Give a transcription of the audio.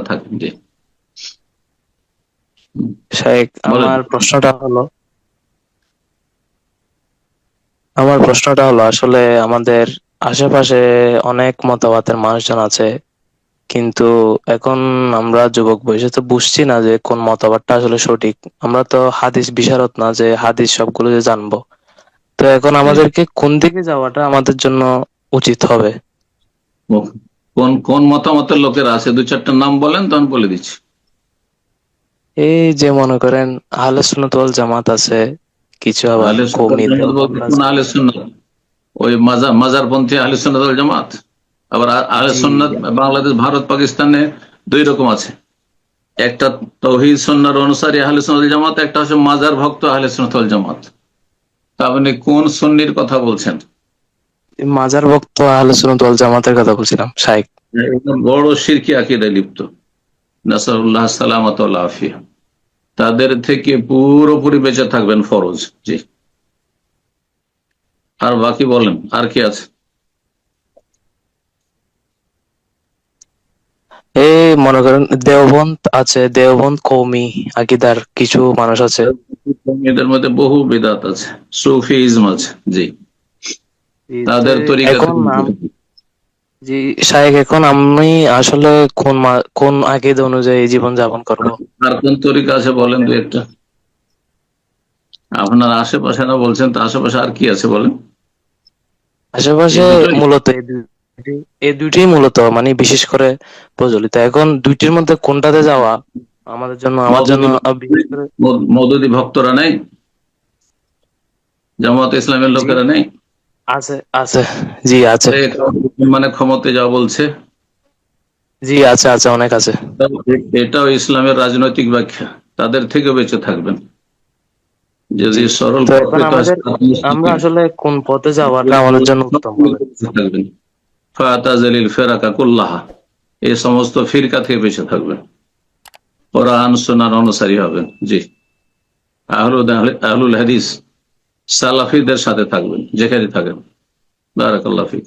থাকেন। জি শাইখ, বলেন। আমার প্রশ্নটা হলো আসলে আমাদের আশেপাশে অনেক মতবাদের মানুষজন আছে, কিন্তু এখন আমরা যুবক বয়সে তো বুঝছি না যে কোন মতবাদটা আসলে সঠিক। আমরা তো হাদিস বিশারদ না যে হাদিস সবগুলো যে জানবো। তো এখন জি। আমাদেরকে কোন দিকে যাওয়াটা আমাদের জন্য উচিত হবে? কোন কোন মতামতের লোকেরা আছে, দু চারটা নাম বলেন, তখন বলে দিচ্ছি। এই যে মনে করেন আহলে সুন্নাত ওয়াল জামাত আছে, কিছু আবার আহলে সুন্নাত কওমি জামাত বলতে দেওবন্দ কোন আছে। আহলে সুন্নাত? ওই মাজারপন্থী আহলে সুন্নাত ওয়াল জামাত? আবার আহলে জি সুন্নাত বাংলাদেশ, ভারত, পাকিস্তানে দুই রকম আছে। একটা তৌহিদ সুন্নাহর অনুসারী আহলে সুন্নাত ওয়াল জামাত, একটা হচ্ছে মাজার ভক্ত আহলে সুন্নাত ওয়াল জামাত। তা আপনি কোন সুন্নির কথা বলছেন? মাজার ভক্ত আহলে সুন্নাত ওয়াল জামাতের কথা বলছিলাম শাইখ। একদম বড় শিরকি আকীদায় লিপ্ত, নাসারুল্লাহ সালামাত ওয়াল আফিয়া। তাদের থেকে পুরোপুরি বেঁচে থাকবেন ফরজ। জি, আর বাকি বলেন, আর কি আছে? এই মনে করেন দেওবন্দ আছে, দেওবন্দ কওমি আকীদার কিছু মানুষ আছে। এদের মধ্যে বহু বিদাত আছে, সুফিজম আছে। জি, জি, তো তাদের তরিকা এখন থেকে জি শাইখ, এখন আমি আসলে কোন আকীদা অনুযায়ী জীবন যাপন করব? আর কোন তরিকা আছে বলেন দু একটা। আপনার আশেপাশে না বলছেন, তো আশেপাশে আর কি আছে বলেন। এই আশেপাশে দুটোই মূলত এই দুইটাই মূলত মানে বিশেষ করে প্রচলিত। এখন দুইটির মধ্যে কোনটাতে যাওয়া আমার জন্য মওদুদি বিশেষ করে মওদুদি ভক্তরা নেই? জামাত ইসলামের জি লোকেরা নেই? আছে, আছে, জি আছে, মানে ক্ষমতায় যাওয়া বলছে। জি আছে, আছে, অনেক আছে। এটাও ইসলামের রাজনৈতিক ব্যাখ্যা। তাদের থেকে বেঁচে থাকবেন। জি, যদি সরল তো এখন প্রকৃত আমরা আসলে কোন পথে যাওয়াটা আমাদের জন্য উত্তম হবে? থাকবেন, ফাতাজিলিল ফিরাকা কুল্লাহা, এই সমস্ত ফিরকা থেকে বেঁচে থাকবেন, কোরআন সুন্নাহর অনুসারী হবেন। জি, আহলুল হাদিস সালাফিদের সাথে থাকবেন যেখানে থাকেন। বারাকাল্লাহ ফিক।